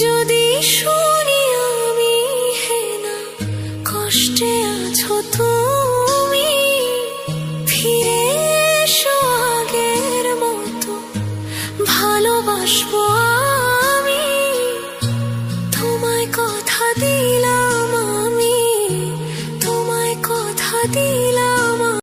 যদি শুনি আমি হেনা কষ্টে আছো তুমি, ফিরে এসো আগের মতো ভালোবাসবো আমি। তোমায় কথা দিলাম আমি, তোমায় কথা দিলাম।